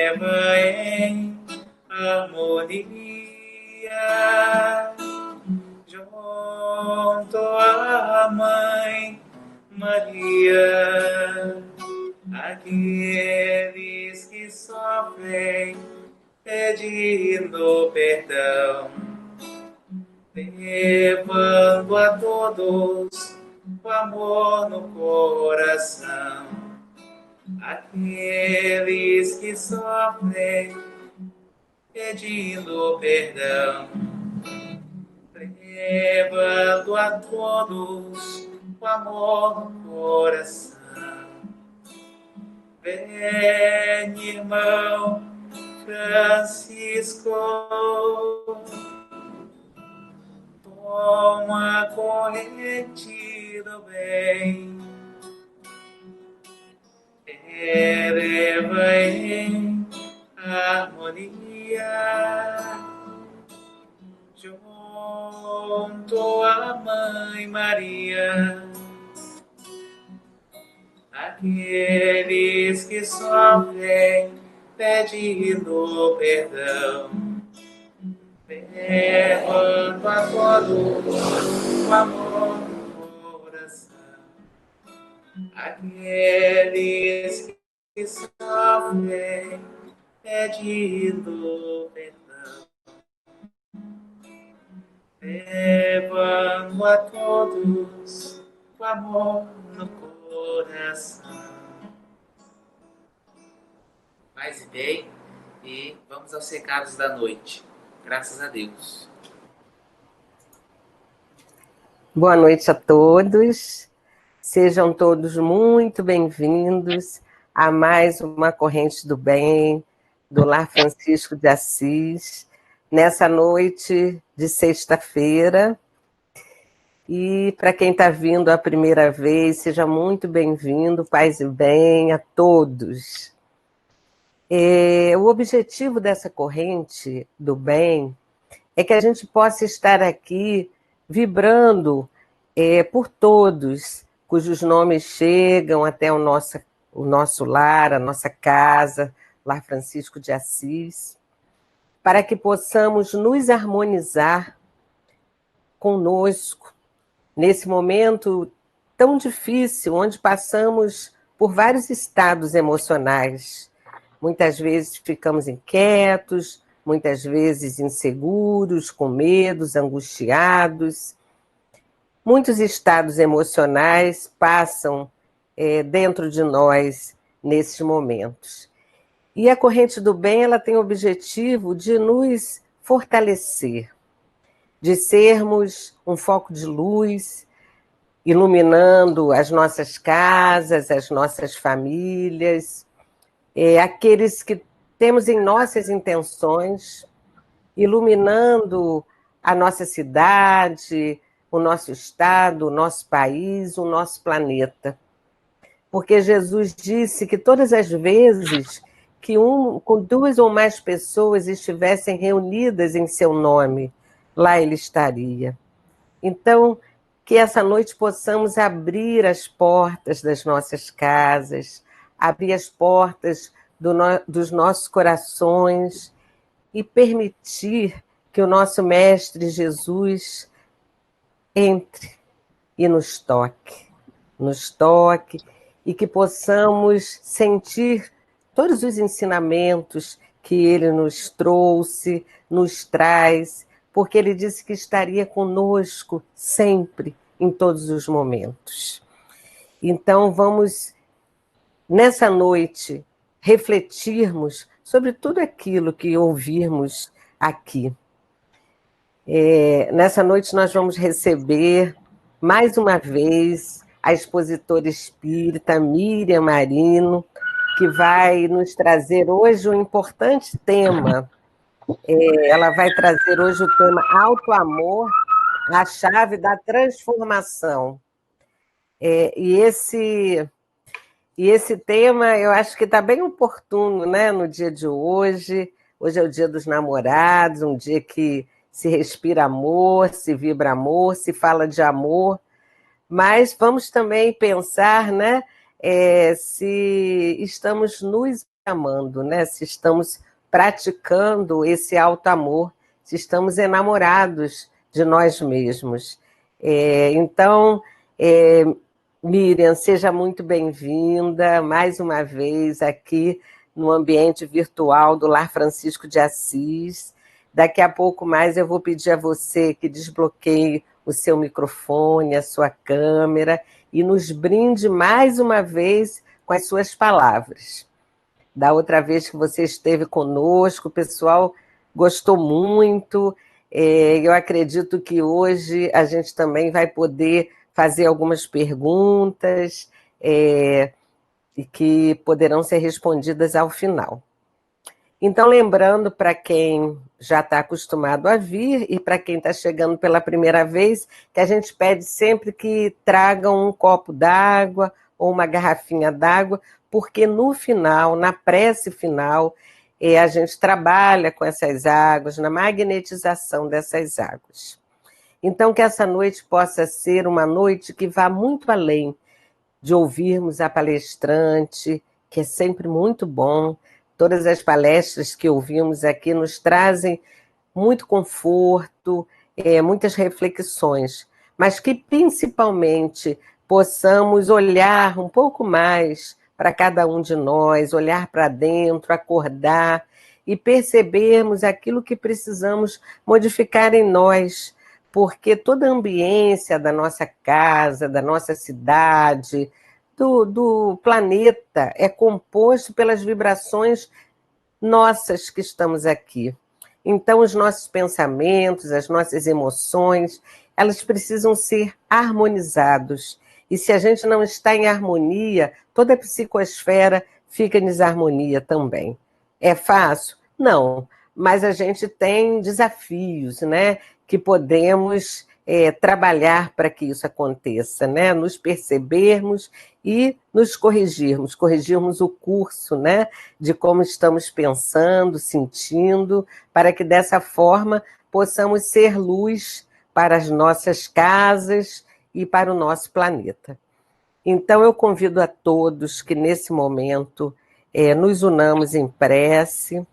leva em harmonia junto à Mãe Maria, aqueles que sofrem pedindo perdão, levando a todos o amor no coração. Aqueles que sofrem pedindo perdão, levando a todos o amor no coração. Vem, irmão Francisco, toma a corrente do bem, eleva em harmonia junto à Mãe Maria, aqueles que sofrem pedindo perdão, levando a todos o amor no coração. Aqueles que sofrem pedindo perdão, levando a todos o amor no coração. Paz e bem, e vamos aos recados da noite. Graças a Deus. Boa noite a todos. Sejam todos muito bem-vindos a mais uma Corrente do Bem, do Lar Francisco de Assis, nessa noite de sexta-feira. E para quem está vindo a primeira vez, seja muito bem-vindo, paz e bem a todos. O objetivo dessa Corrente do Bem é que a gente possa estar aqui vibrando por todos, cujos nomes chegam até o nosso lar, a nossa casa, Lar Francisco de Assis, para que possamos nos harmonizar conosco, nesse momento tão difícil, onde passamos por vários estados emocionais. Muitas vezes ficamos inquietos, muitas vezes inseguros, com medos, angustiados. Muitos estados emocionais passam dentro de nós nesses momentos. E a Corrente do Bem, ela tem o objetivo de nos fortalecer, de sermos um foco de luz, iluminando as nossas casas, as nossas famílias, aqueles que temos em nossas intenções, iluminando a nossa cidade, o nosso estado, o nosso país, o nosso planeta. Porque Jesus disse que todas as vezes que com duas ou mais pessoas estivessem reunidas em seu nome, lá ele estaria. Então, que essa noite possamos abrir as portas das nossas casas, abrir as portas dos nossos corações e permitir que o nosso Mestre Jesus entre e nos toque e que possamos sentir todos os ensinamentos que ele nos trouxe, nos traz, porque ele disse que estaria conosco sempre, em todos os momentos. Então, vamos, nessa noite, refletirmos sobre tudo aquilo que ouvirmos aqui. Nessa noite, nós vamos receber, mais uma vez, a expositora espírita Miriam Marino, que vai nos trazer hoje um importante tema. Ela vai trazer hoje o tema Auto-amor, a chave da transformação. E esse tema, eu acho que está bem oportuno, né, no dia de hoje. Hoje é o dia dos namorados, um dia que se respira amor, se vibra amor, se fala de amor. Mas vamos também pensar, né, se estamos nos amando, né? Se estamos praticando esse alto amor, se estamos enamorados de nós mesmos. Então, Miriam, seja muito bem-vinda mais uma vez aqui no ambiente virtual do Lar Francisco de Assis. Daqui a pouco mais eu vou pedir a você que desbloqueie o seu microfone, a sua câmera e nos brinde mais uma vez com as suas palavras. Da outra vez que você esteve conosco, o pessoal gostou muito. Eu acredito que hoje a gente também vai poder fazer algumas perguntas e que poderão ser respondidas ao final. Então, lembrando para quem já está acostumado a vir e para quem está chegando pela primeira vez, que a gente pede sempre que tragam um copo d'água ou uma garrafinha d'água, porque no final, na prece final, a gente trabalha com essas águas, na magnetização dessas águas. Então, que essa noite possa ser uma noite que vá muito além de ouvirmos a palestrante, que é sempre muito bom. Todas as palestras que ouvimos aqui nos trazem muito conforto, muitas reflexões, mas que principalmente possamos olhar um pouco mais para cada um de nós, olhar para dentro, acordar e percebermos aquilo que precisamos modificar em nós, porque toda a ambiência da nossa casa, da nossa cidade, do planeta é composto pelas vibrações nossas que estamos aqui. Então, os nossos pensamentos, as nossas emoções, elas precisam ser harmonizados. E se a gente não está em harmonia, toda a psicosfera fica em desarmonia também. É fácil? Não, mas a gente tem desafios, né, que podemos trabalhar para que isso aconteça, né, nos percebermos e nos corrigirmos o curso, né, de como estamos pensando, sentindo, para que dessa forma possamos ser luz para as nossas casas e para o nosso planeta. Então eu convido a todos que nesse momento nos unamos em prece.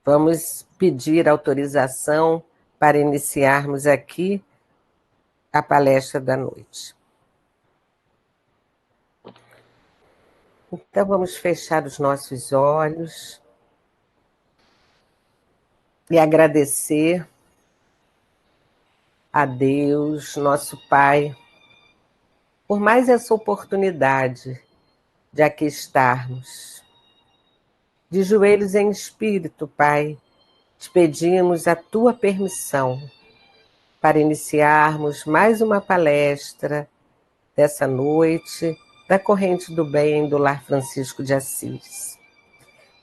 Vamos pedir autorização para iniciarmos aqui a palestra da noite. Então, vamos fechar os nossos olhos e agradecer a Deus, nosso Pai, por mais essa oportunidade de aqui estarmos. De joelhos em espírito, Pai, te pedimos a tua permissão para iniciarmos mais uma palestra dessa noite da Corrente do Bem do Lar Francisco de Assis.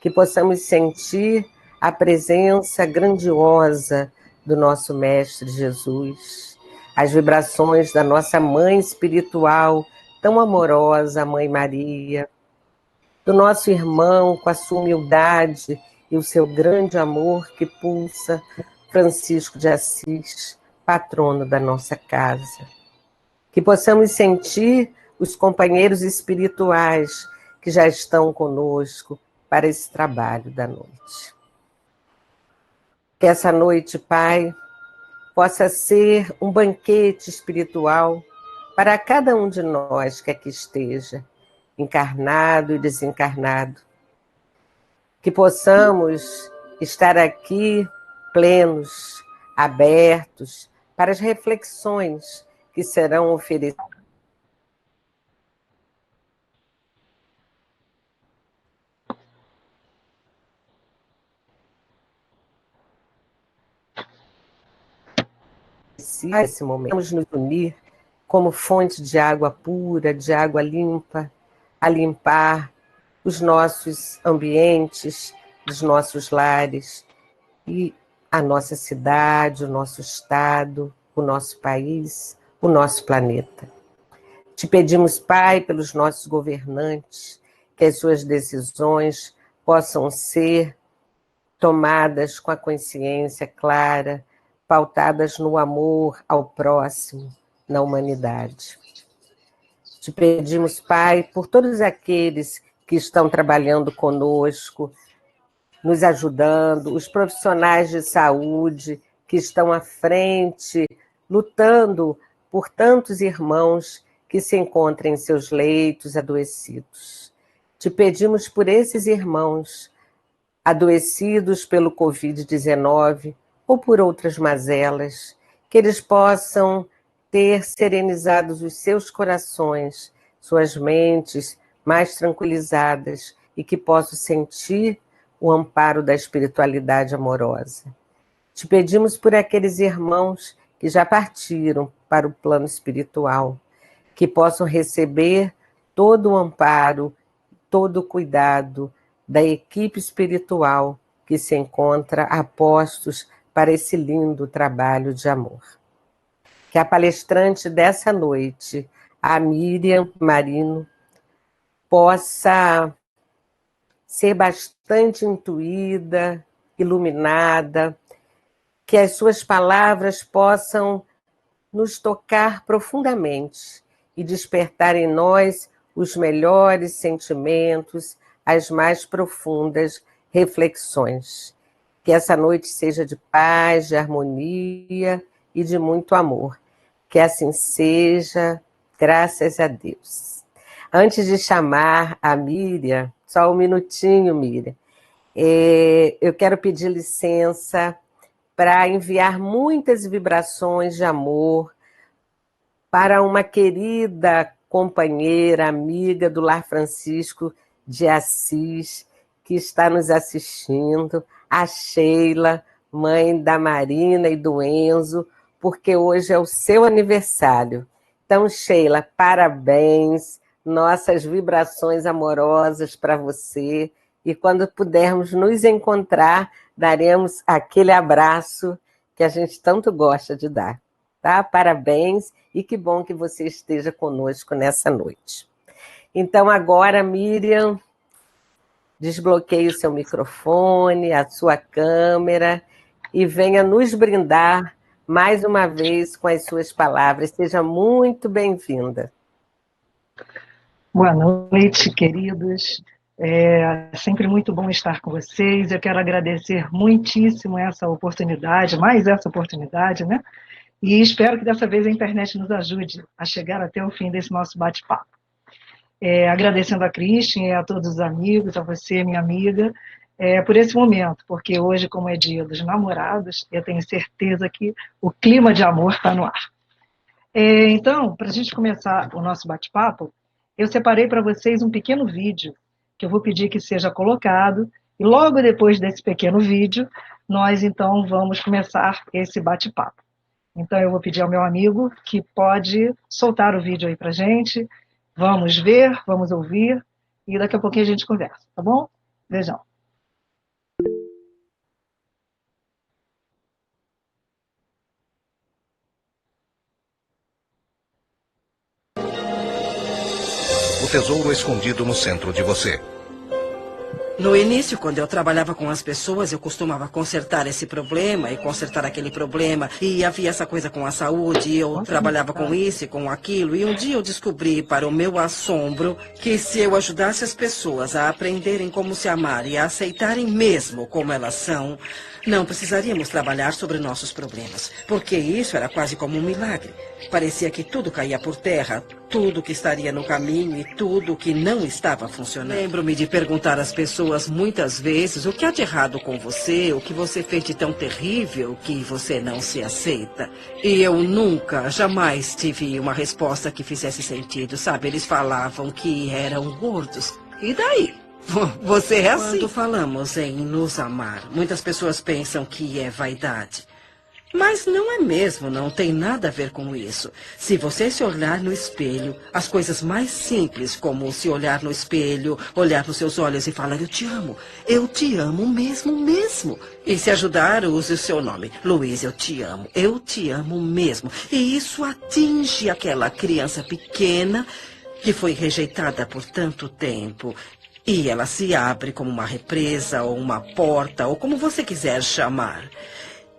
Que possamos sentir a presença grandiosa do nosso Mestre Jesus, as vibrações da nossa Mãe espiritual, tão amorosa, a Mãe Maria, do nosso irmão com a sua humildade e o seu grande amor que pulsa, Francisco de Assis, patrono da nossa casa. Que possamos sentir os companheiros espirituais que já estão conosco para esse trabalho da noite. Que essa noite, Pai, possa ser um banquete espiritual para cada um de nós que aqui esteja, encarnado e desencarnado. Que possamos estar aqui plenos, abertos para as reflexões que serão oferecidas. Nesse momento, vamos nos unir como fonte de água pura, de água limpa, a limpar os nossos ambientes, os nossos lares e a nossa cidade, o nosso estado, o nosso país, o nosso planeta. Te pedimos, Pai, pelos nossos governantes, que as suas decisões possam ser tomadas com a consciência clara, pautadas no amor ao próximo, na humanidade. Te pedimos, Pai, por todos aqueles que estão trabalhando conosco, nos ajudando, os profissionais de saúde que estão à frente, lutando por tantos irmãos que se encontram em seus leitos adoecidos. Te pedimos por esses irmãos adoecidos pelo Covid-19 ou por outras mazelas, que eles possam ter serenizados os seus corações, suas mentes mais tranquilizadas e que possam sentir o amparo da espiritualidade amorosa. Te pedimos por aqueles irmãos que já partiram para o plano espiritual, que possam receber todo o amparo, todo o cuidado da equipe espiritual que se encontra a postos para esse lindo trabalho de amor. Que a palestrante dessa noite, a Miriam Marino, possa ser bastante intuída, iluminada, que as suas palavras possam nos tocar profundamente e despertar em nós os melhores sentimentos, as mais profundas reflexões. Que essa noite seja de paz, de harmonia e de muito amor. Que assim seja, graças a Deus. Antes de chamar a Miriam, só um minutinho, Miriam, eu quero pedir licença para enviar muitas vibrações de amor para uma querida companheira, amiga do Lar Francisco de Assis, que está nos assistindo, a Sheila, mãe da Marina e do Enzo, porque hoje é o seu aniversário. Então, Sheila, parabéns, nossas vibrações amorosas para você, e quando pudermos nos encontrar, daremos aquele abraço que a gente tanto gosta de dar. Tá? Parabéns e que bom que você esteja conosco nessa noite. Então agora, Miriam, desbloqueie o seu microfone, a sua câmera e venha nos brindar mais uma vez com as suas palavras. Seja muito bem-vinda. Boa noite, queridos. É sempre muito bom estar com vocês. Eu quero agradecer muitíssimo essa oportunidade, mais essa oportunidade, né? E espero que dessa vez a internet nos ajude a chegar até o fim desse nosso bate-papo. Agradecendo a Christian e a todos os amigos, a você, minha amiga, por esse momento, porque hoje, como é dia dos namorados, eu tenho certeza que o clima de amor está no ar. Então, para a gente começar o nosso bate-papo, eu separei para vocês um pequeno vídeo que eu vou pedir que seja colocado, e logo depois desse pequeno vídeo, nós então vamos começar esse bate-papo. Então eu vou pedir ao meu amigo que pode soltar o vídeo aí para a gente, vamos ver, vamos ouvir, e daqui a pouquinho a gente conversa, tá bom? Beijão. O tesouro escondido no centro de você. No início, quando eu trabalhava com as pessoas, eu costumava consertar esse problema e consertar aquele problema. E havia essa coisa com a saúde, e eu trabalhava com isso e com aquilo. E um dia eu descobri, para o meu assombro, que se eu ajudasse as pessoas a aprenderem como se amar e a aceitarem mesmo como elas são, não precisaríamos trabalhar sobre nossos problemas. Porque isso era quase como um milagre. Parecia que tudo caía por terra, tudo que estaria no caminho e tudo que não estava funcionando. Lembro-me de perguntar às pessoas muitas vezes o que há de errado com você, o que você fez de tão terrível que você não se aceita. E eu nunca, jamais tive uma resposta que fizesse sentido, sabe? Eles falavam que eram gordos. E daí? Você é assim. Quando falamos em nos amar, muitas pessoas pensam que é vaidade. Mas não é mesmo, não tem nada a ver com isso. Se você se olhar no espelho, as coisas mais simples, como se olhar no espelho, olhar nos seus olhos e falar, eu te amo mesmo. E se ajudar, use o seu nome. Luiz, eu te amo mesmo. E isso atinge aquela criança pequena que foi rejeitada por tanto tempo. E ela se abre como uma represa, ou uma porta, ou como você quiser chamar.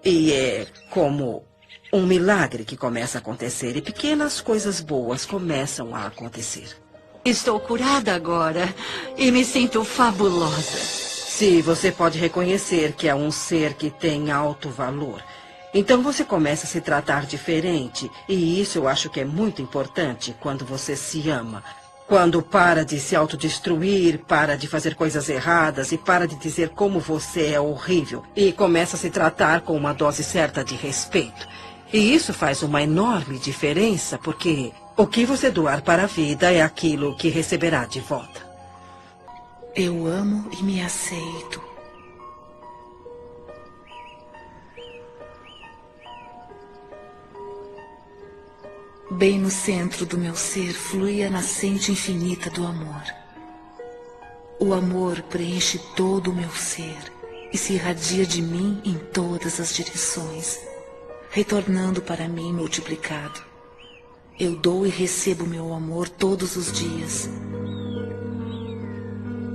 E é como um milagre que começa a acontecer e pequenas coisas boas começam a acontecer. Estou curada agora e me sinto fabulosa. Se você pode reconhecer que é um ser que tem alto valor, então você começa a se tratar diferente. E isso eu acho que é muito importante quando você se ama. Quando para de se autodestruir, para de fazer coisas erradas e para de dizer como você é horrível. E começa a se tratar com uma dose certa de respeito. E isso faz uma enorme diferença, porque o que você doar para a vida é aquilo que receberá de volta. Eu amo e me aceito. Bem no centro do meu ser flui a nascente infinita do amor. O amor preenche todo o meu ser e se irradia de mim em todas as direções, retornando para mim multiplicado. Eu dou e recebo meu amor todos os dias.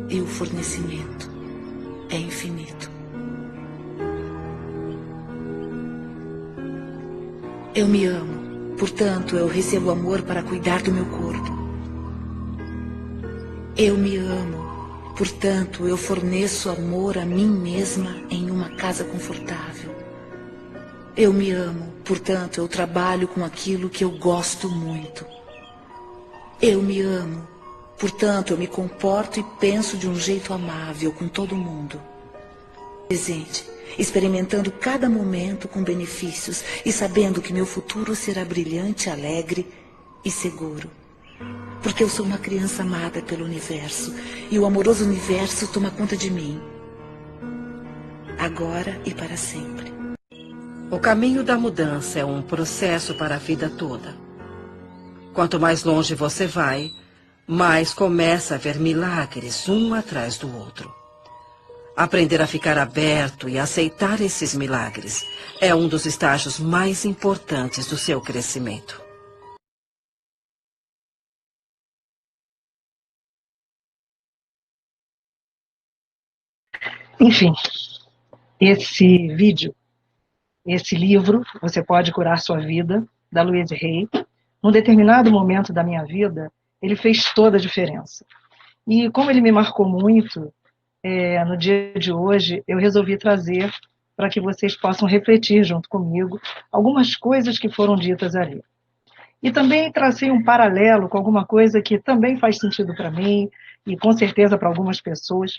E o fornecimento é infinito. Eu me amo, portanto eu recebo amor para cuidar do meu corpo. Eu me amo, portanto eu forneço amor a mim mesma em uma casa confortável. Eu me amo, portanto eu trabalho com aquilo que eu gosto muito. Eu me amo, portanto eu me comporto e penso de um jeito amável com todo mundo. Presente, experimentando cada momento com benefícios e sabendo que meu futuro será brilhante, alegre e seguro. Porque eu sou uma criança amada pelo universo e o amoroso universo toma conta de mim. Agora e para sempre. O caminho da mudança é um processo para a vida toda. Quanto mais longe você vai, mais começa a ver milagres um atrás do outro. Aprender a ficar aberto e aceitar esses milagres é um dos estágios mais importantes do seu crescimento. Enfim, esse vídeo, esse livro, Você Pode Curar Sua Vida, da Louise Hay, num determinado momento da minha vida, ele fez toda a diferença. E como ele me marcou muito, no dia de hoje, eu resolvi trazer para que vocês possam refletir junto comigo algumas coisas que foram ditas ali. E também tracei um paralelo com alguma coisa que também faz sentido para mim, e com certeza para algumas pessoas,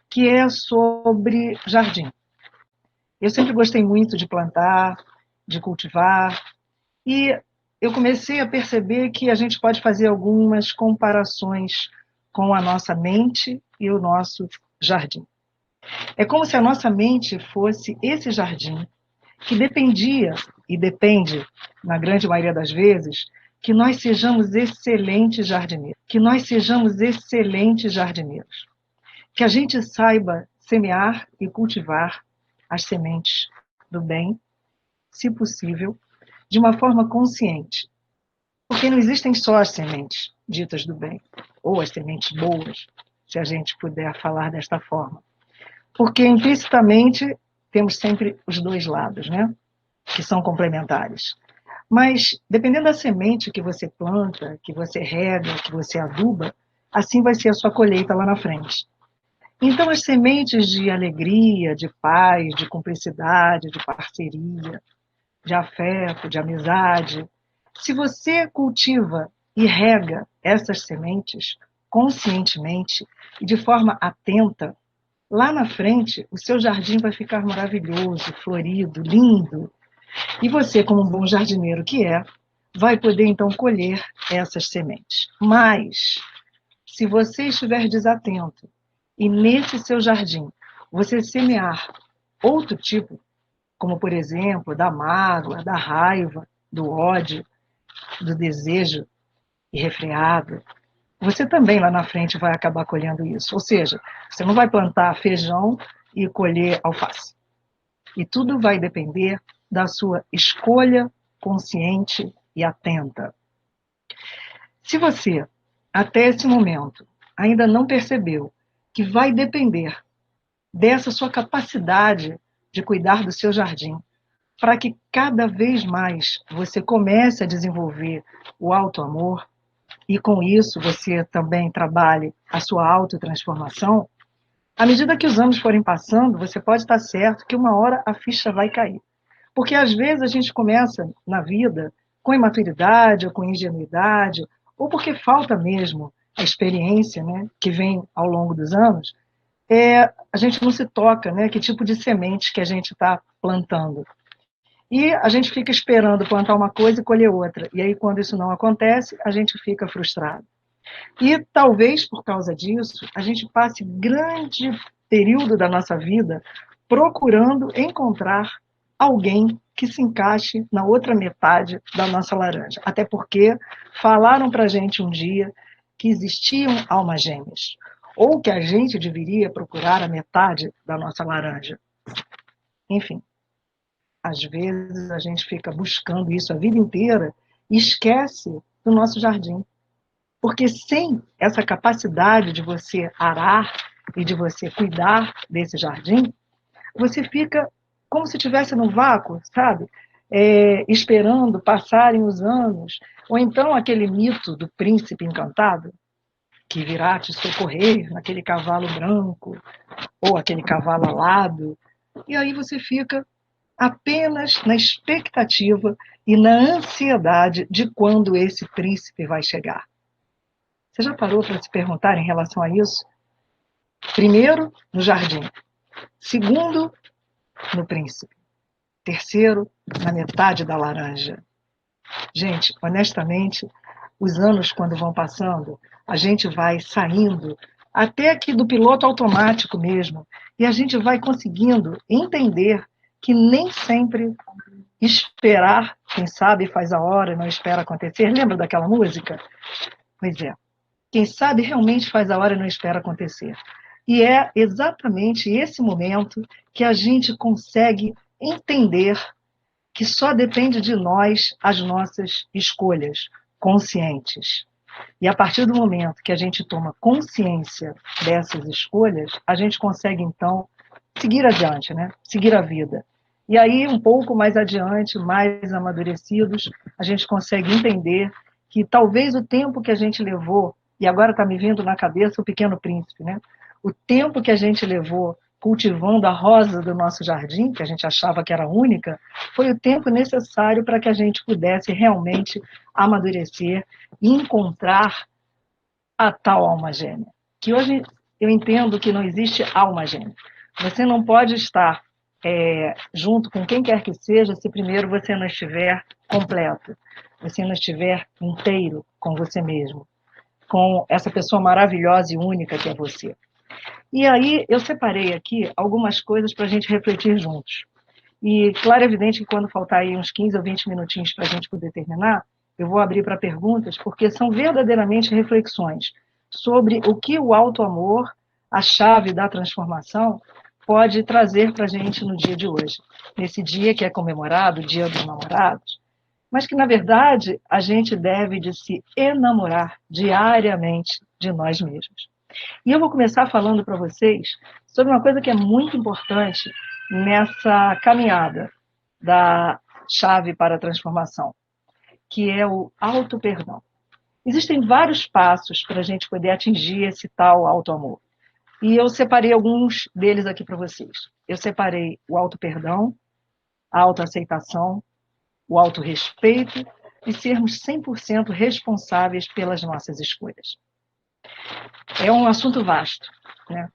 que é sobre jardim. Eu sempre gostei muito de plantar, de cultivar, e eu comecei a perceber que a gente pode fazer algumas comparações com a nossa mente e o nosso jardim. É como se a nossa mente fosse esse jardim que dependia, e depende, na grande maioria das vezes, que nós sejamos excelentes jardineiros. Que nós sejamos excelentes jardineiros. Que a gente saiba semear e cultivar as sementes do bem, se possível, de uma forma consciente. Porque não existem só as sementes ditas do bem, ou as sementes boas, se a gente puder falar desta forma. Porque implicitamente temos sempre os dois lados, né? Que são complementares. Mas, dependendo da semente que você planta, que você rega, que você aduba, assim vai ser a sua colheita lá na frente. Então, as sementes de alegria, de paz, de cumplicidade, de parceria, de afeto, de amizade, se você cultiva e rega essas sementes conscientemente e de forma atenta, lá na frente o seu jardim vai ficar maravilhoso, florido, lindo. E você, como um bom jardineiro que é, vai poder então colher essas sementes. Mas, se você estiver desatento e nesse seu jardim você semear outro tipo, como por exemplo, da mágoa, da raiva, do ódio, do desejo irrefreado, você também lá na frente vai acabar colhendo isso. Ou seja, você não vai plantar feijão e colher alface. E tudo vai depender da sua escolha consciente e atenta. Se você, até esse momento, ainda não percebeu que vai depender dessa sua capacidade de cuidar do seu jardim, para que cada vez mais você comece a desenvolver o auto-amor e com isso você também trabalhe a sua autotransformação, à medida que os anos forem passando, você pode estar certo que uma hora a ficha vai cair. Porque às vezes a gente começa na vida com imaturidade ou com ingenuidade, ou porque falta mesmo a experiência, né, que vem ao longo dos anos, a gente não se toca, né, que tipo de semente que a gente está plantando. E a gente fica esperando plantar uma coisa e colher outra. E aí, quando isso não acontece, a gente fica frustrado. E talvez por causa disso, a gente passe grande período da nossa vida procurando encontrar alguém que se encaixe na outra metade da nossa laranja. Até porque falaram para a gente um dia que existiam almas gêmeas, ou que a gente deveria procurar a metade da nossa laranja. Enfim, às vezes a gente fica buscando isso a vida inteira e esquece do nosso jardim. Porque sem essa capacidade de você arar e de você cuidar desse jardim, você fica como se estivesse no vácuo, sabe? Esperando passarem os anos. Ou então aquele mito do príncipe encantado, que virá te socorrer naquele cavalo branco, ou aquele cavalo alado. E aí você fica apenas na expectativa e na ansiedade de quando esse príncipe vai chegar. Você já parou para se perguntar em relação a isso? Primeiro, no jardim. Segundo, no príncipe. Terceiro, na metade da laranja. Gente, honestamente, os anos quando vão passando, a gente vai saindo até aqui do piloto automático mesmo, e a gente vai conseguindo entender que nem sempre esperar, quem sabe faz a hora e não espera acontecer. Lembra daquela música? Pois é. Quem sabe realmente faz a hora e não espera acontecer. E é exatamente esse momento que a gente consegue entender que só depende de nós as nossas escolhas conscientes. E a partir do momento que a gente toma consciência dessas escolhas, a gente consegue, então, seguir adiante, né? Seguir a vida. E aí, um pouco mais adiante, mais amadurecidos, a gente consegue entender que talvez o tempo que a gente levou, e agora está me vindo na cabeça o Pequeno Príncipe, né? O tempo que a gente levou cultivando a rosa do nosso jardim, que a gente achava que era única, foi o tempo necessário para que a gente pudesse realmente amadurecer e encontrar a tal alma gêmea. Que hoje eu entendo que não existe alma gêmea. Você não pode estar junto com quem quer que seja se primeiro você não estiver completo, você não estiver inteiro com você mesmo, com essa pessoa maravilhosa e única que é você. E aí eu separei aqui algumas coisas para a gente refletir juntos. E claro, é evidente que quando faltar aí uns 15 ou 20 minutinhos para a gente poder terminar, eu vou abrir para perguntas, porque são verdadeiramente reflexões sobre o que o auto-amor, a chave da transformação, pode trazer para a gente no dia de hoje. Nesse dia que é comemorado, o Dia dos Namorados, mas que, na verdade, a gente deve de se enamorar diariamente de nós mesmos. E eu vou começar falando para vocês sobre uma coisa que é muito importante nessa caminhada da chave para a transformação, que é o auto-perdão. Existem vários passos para a gente poder atingir esse tal auto-amor. E eu separei alguns deles aqui para vocês. Eu separei o auto-perdão, a auto-aceitação, o auto-respeito e sermos 100% responsáveis pelas nossas escolhas. É um assunto vasto, né?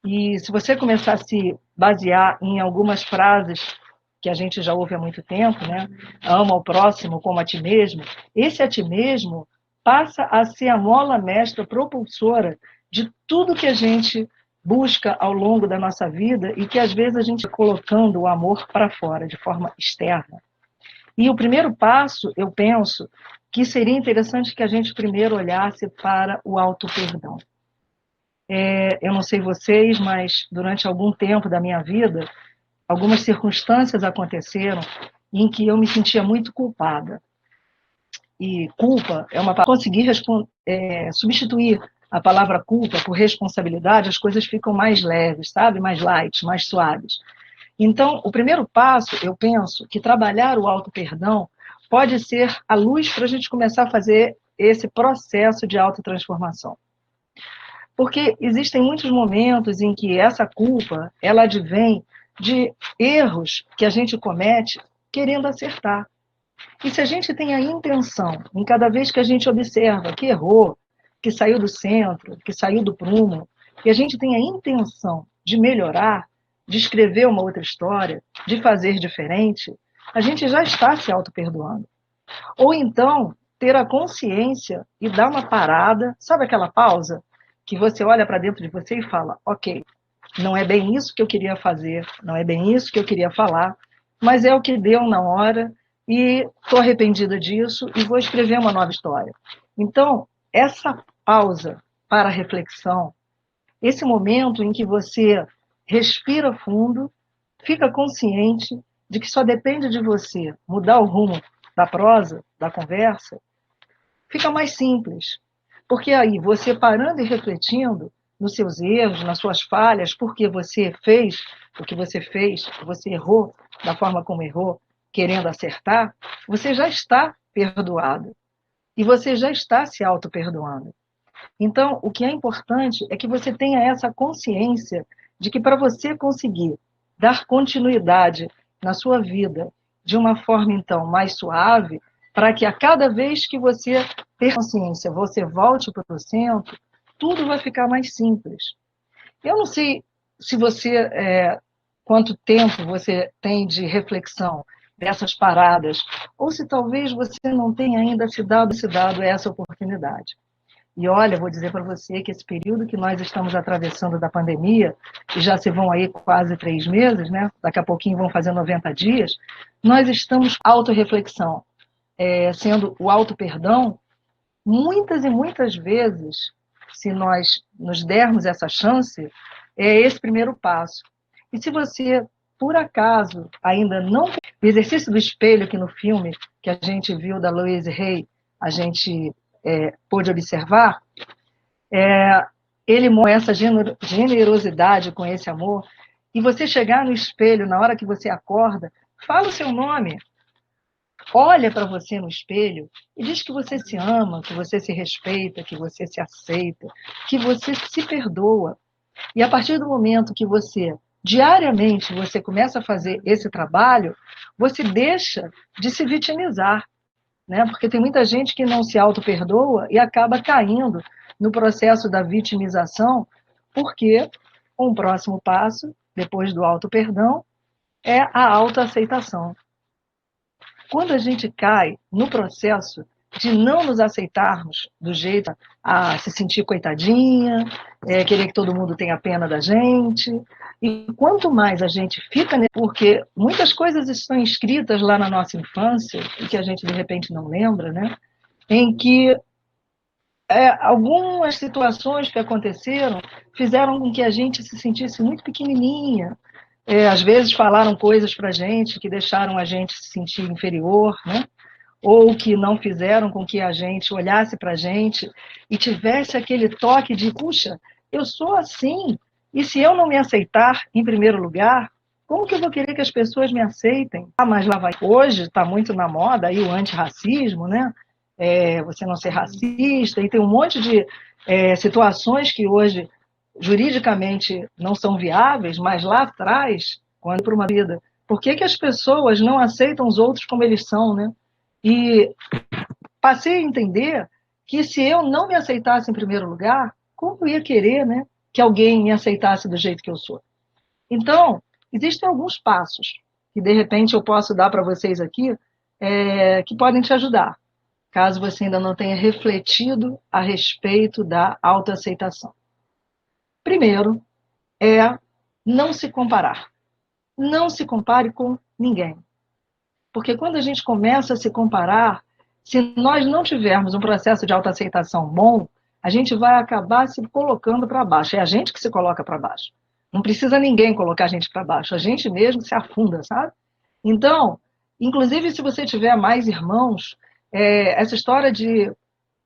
E se você começar a se basear em algumas frases que a gente já ouve há muito tempo, né? Ama o próximo como a ti mesmo. Esse a ti mesmo passa a ser a mola mestra propulsora de tudo que a gente busca ao longo da nossa vida e que às vezes a gente está colocando o amor para fora, de forma externa. E o primeiro passo, eu penso, que seria interessante que a gente primeiro olhasse para o auto-perdão. Eu não sei vocês, mas durante algum tempo da minha vida, algumas circunstâncias aconteceram em que eu me sentia muito culpada. E culpa é uma palavra. Conseguir substituir a palavra culpa por responsabilidade, as coisas ficam mais leves, sabe? Mais light, mais suaves. Então, o primeiro passo, eu penso que trabalhar o auto-perdão pode ser a luz para a gente começar a fazer esse processo de autotransformação. Porque existem muitos momentos em que essa culpa, ela advém de erros que a gente comete querendo acertar. E se a gente tem a intenção, em cada vez que a gente observa que errou, que saiu do centro, que saiu do prumo, e a gente tem a intenção de melhorar, de escrever uma outra história, de fazer diferente, a gente já está se auto-perdoando. Ou então, ter a consciência e dar uma parada, sabe aquela pausa? Que você olha para dentro de você e fala, ok, não é bem isso que eu queria fazer, não é bem isso que eu queria falar, mas é o que deu na hora e estou arrependida disso e vou escrever uma nova história. Então, essa pausa para a reflexão, esse momento em que você respira fundo, fica consciente de que só depende de você mudar o rumo da prosa, da conversa, fica mais simples. Porque aí, você parando e refletindo nos seus erros, nas suas falhas, porque você fez o que você errou da forma como errou, querendo acertar, você já está perdoado. E você já está se auto-perdoando. Então, o que é importante é que você tenha essa consciência de que para você conseguir dar continuidade na sua vida de uma forma, então, mais suave, para que a cada vez que você ter consciência, você volte para o centro, tudo vai ficar mais simples. Eu não sei se você, quanto tempo você tem de reflexão dessas paradas, ou se talvez você não tenha ainda se dado essa oportunidade. E olha, vou dizer para você que esse período que nós estamos atravessando da pandemia, e já se vão aí quase 3 meses, né? Daqui a pouquinho vão fazer 90 dias, nós estamos autorreflexão, sendo o auto-perdão, muitas e muitas vezes, se nós nos dermos essa chance, é esse primeiro passo. E se você, por acaso, ainda não... O exercício do espelho que no filme que a gente viu da Louise Hay, a gente pôde observar, ele mostra essa generosidade com esse amor, e você chegar no espelho na hora que você acorda, fala o seu nome, olha para você no espelho e diz que você se ama, que você se respeita, que você se aceita, que você se perdoa. E a partir do momento que você, diariamente, você começa a fazer esse trabalho, você deixa de se vitimizar, né? Porque tem muita gente que não se auto-perdoa e acaba caindo no processo da vitimização, porque um próximo passo, depois do auto-perdão, é a autoaceitação. Quando a gente cai no processo de não nos aceitarmos do jeito a se sentir coitadinha, querer que todo mundo tenha pena da gente, e quanto mais a gente fica, porque muitas coisas estão escritas lá na nossa infância, e que a gente de repente não lembra, né? Em que algumas situações que aconteceram fizeram com que a gente se sentisse muito pequenininha. Às vezes falaram coisas para a gente que deixaram a gente se sentir inferior, né? Ou que não fizeram com que a gente olhasse para a gente e tivesse aquele toque de, puxa, eu sou assim, e se eu não me aceitar em primeiro lugar, como que eu vou querer que as pessoas me aceitem? Mas lá vai. Hoje está muito na moda aí o antirracismo, né? Você não ser racista, e tem um monte de situações que hoje juridicamente não são viáveis, mas lá atrás, quando para uma vida, por que as pessoas não aceitam os outros como eles são, né? E passei a entender que se eu não me aceitasse em primeiro lugar, como eu ia querer, né, que alguém me aceitasse do jeito que eu sou? Então, existem alguns passos que, de repente, eu posso dar para vocês aqui, que podem te ajudar, caso você ainda não tenha refletido a respeito da autoaceitação. Primeiro, não se comparar. Não se compare com ninguém. Porque quando a gente começa a se comparar, se nós não tivermos um processo de autoaceitação bom, a gente vai acabar se colocando para baixo. É a gente que se coloca para baixo. Não precisa ninguém colocar a gente para baixo. A gente mesmo se afunda, sabe? Então, inclusive se você tiver mais irmãos, essa história de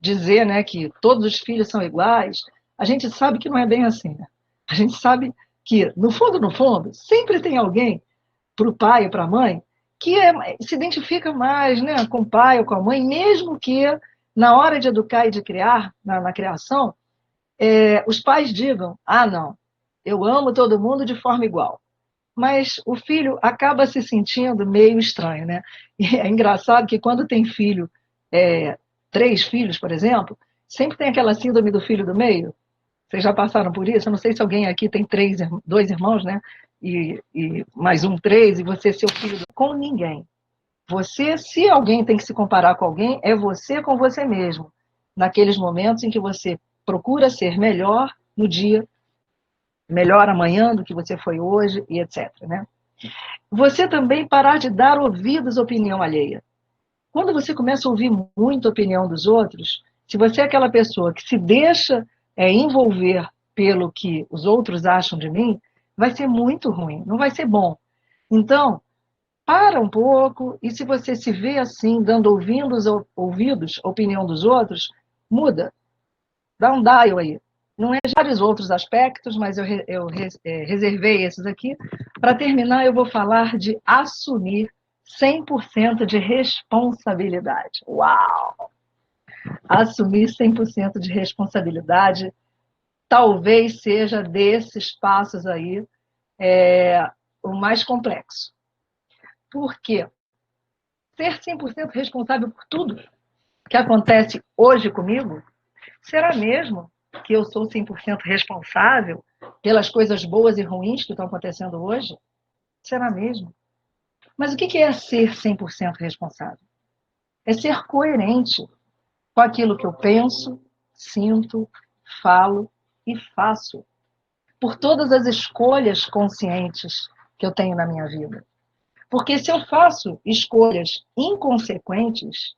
dizer, né, que todos os filhos são iguais, a gente sabe que não é bem assim, né? A gente sabe que, no fundo, sempre tem alguém para o pai e para a mãe que se identifica mais, né, com o pai ou com a mãe, mesmo que na hora de educar e de criar, na criação, os pais digam, ah, não, eu amo todo mundo de forma igual. Mas o filho acaba se sentindo meio estranho, né? E é engraçado que quando tem filho, 3 filhos, por exemplo, sempre tem aquela síndrome do filho do meio. Vocês já passaram por isso? Eu não sei se alguém aqui tem 2 irmãos, né? E mais um 3, e você seu filho com ninguém. Você, se alguém tem que se comparar com alguém, é você com você mesmo. Naqueles momentos em que você procura ser melhor no dia, melhor amanhã do que você foi hoje, e etc. Né? Você também parar de dar ouvidos à opinião alheia. Quando você começa a ouvir muito a opinião dos outros, se você é aquela pessoa que se deixa envolver pelo que os outros acham de mim, vai ser muito ruim, não vai ser bom. Então, para um pouco, e se você se vê assim, dando ouvidos à opinião dos outros, muda, dá um dial aí. Não é vários outros aspectos, mas eu reservei esses aqui. Para terminar, eu vou falar de assumir 100% de responsabilidade. Uau! Assumir 100% de responsabilidade talvez seja desses passos aí o mais complexo. Por quê? Ser 100% responsável por tudo que acontece hoje comigo, será mesmo que eu sou 100% responsável pelas coisas boas e ruins que estão acontecendo hoje? Será mesmo? Mas o que é ser 100% responsável? É ser coerente com aquilo que eu penso, sinto, falo e faço, por todas as escolhas conscientes que eu tenho na minha vida. Porque se eu faço escolhas inconsequentes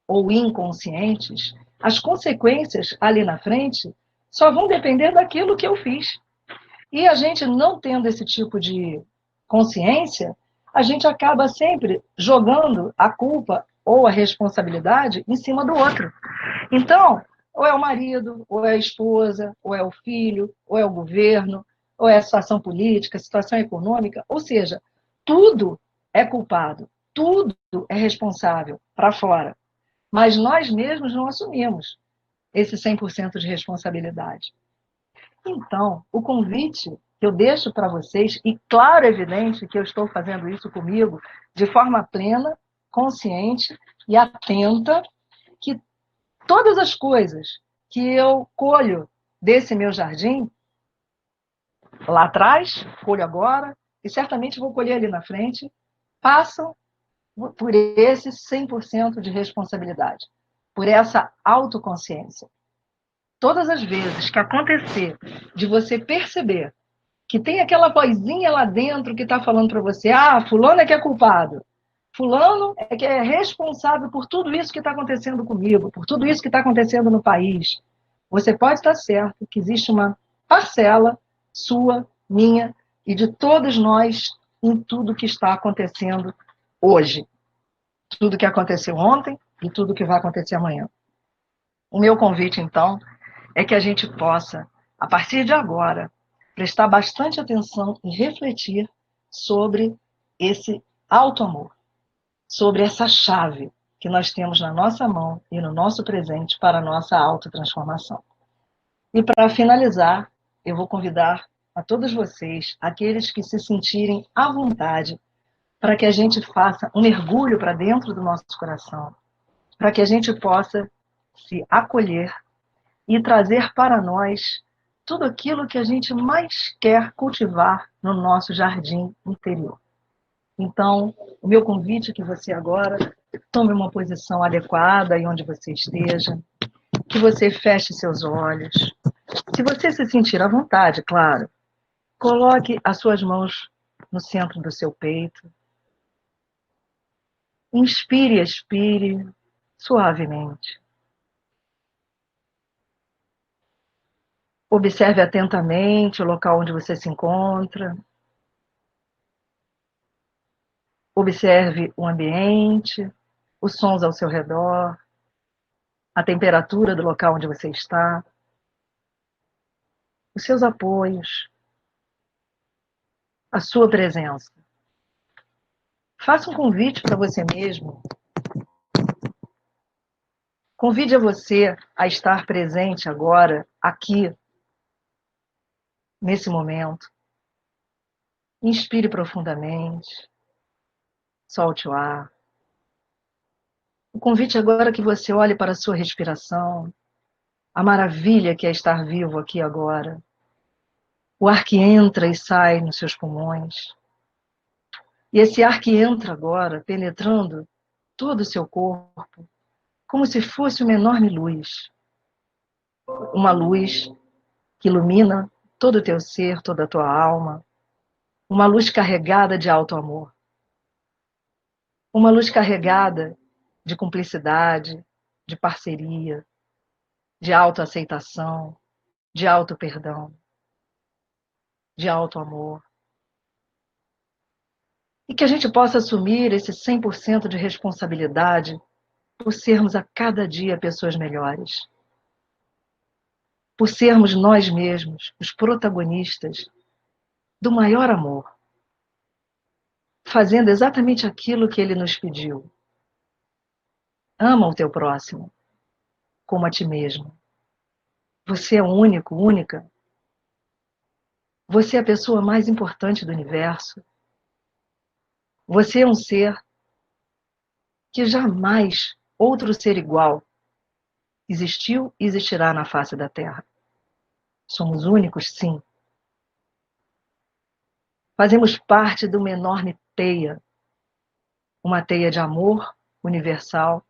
ou inconscientes, as consequências ali na frente só vão depender daquilo que eu fiz. E a gente não tendo esse tipo de consciência, a gente acaba sempre jogando a culpa ou a responsabilidade em cima do outro. Então, ou é o marido, ou é a esposa, ou é o filho, ou é o governo, ou é a situação política, a situação econômica, ou seja, tudo é culpado, tudo é responsável para fora. Mas nós mesmos não assumimos esse 100% de responsabilidade. Então, o convite que eu deixo para vocês, e claro, evidente que eu estou fazendo isso comigo de forma plena, consciente e atenta, que todas as coisas que eu colho desse meu jardim, lá atrás, colho agora, e certamente vou colher ali na frente, passam por esse 100% de responsabilidade, por essa autoconsciência. Todas as vezes que acontecer de você perceber que tem aquela vozinha lá dentro que está falando para você, ah, fulano é que é culpado, fulano é que é responsável por tudo isso que está acontecendo comigo, por tudo isso que está acontecendo no país, você pode estar certo que existe uma parcela sua, minha e de todos nós em tudo que está acontecendo hoje. Tudo que aconteceu ontem e tudo que vai acontecer amanhã. O meu convite, então, é que a gente possa, a partir de agora, prestar bastante atenção e refletir sobre esse auto-amor, sobre essa chave que nós temos na nossa mão e no nosso presente para a nossa autotransformação. E para finalizar, eu vou convidar a todos vocês, aqueles que se sentirem à vontade, para que a gente faça um mergulho para dentro do nosso coração, para que a gente possa se acolher e trazer para nós tudo aquilo que a gente mais quer cultivar no nosso jardim interior. Então, o meu convite é que você agora tome uma posição adequada aí onde você esteja, que você feche seus olhos. Se você se sentir à vontade, claro, coloque as suas mãos no centro do seu peito. Inspire e expire suavemente. Observe atentamente o local onde você se encontra. Observe o ambiente, os sons ao seu redor, a temperatura do local onde você está, os seus apoios, a sua presença. faça um convite para você mesmo. Convide a você a estar presente agora, aqui, nesse momento. Inspire profundamente. Solte o ar. O convite agora é que você olhe para a sua respiração, a maravilha que é estar vivo aqui agora. O ar que entra e sai nos seus pulmões. E esse ar que entra agora, penetrando todo o seu corpo, como se fosse uma enorme luz. Uma luz que ilumina todo o teu ser, toda a tua alma. Uma luz carregada de alto amor. Uma luz carregada de cumplicidade, de parceria, de autoaceitação, de auto-perdão, de auto-amor. E que a gente possa assumir esse 100% de responsabilidade por sermos a cada dia pessoas melhores. Por sermos nós mesmos os protagonistas do maior amor. Fazendo exatamente aquilo que ele nos pediu. Ama o teu próximo, como a ti mesmo. Você é único, única. Você é a pessoa mais importante do universo. Você é um ser que jamais outro ser igual existiu e existirá na face da Terra. Somos únicos, sim. Fazemos parte de uma enorme teia, uma teia de amor universal,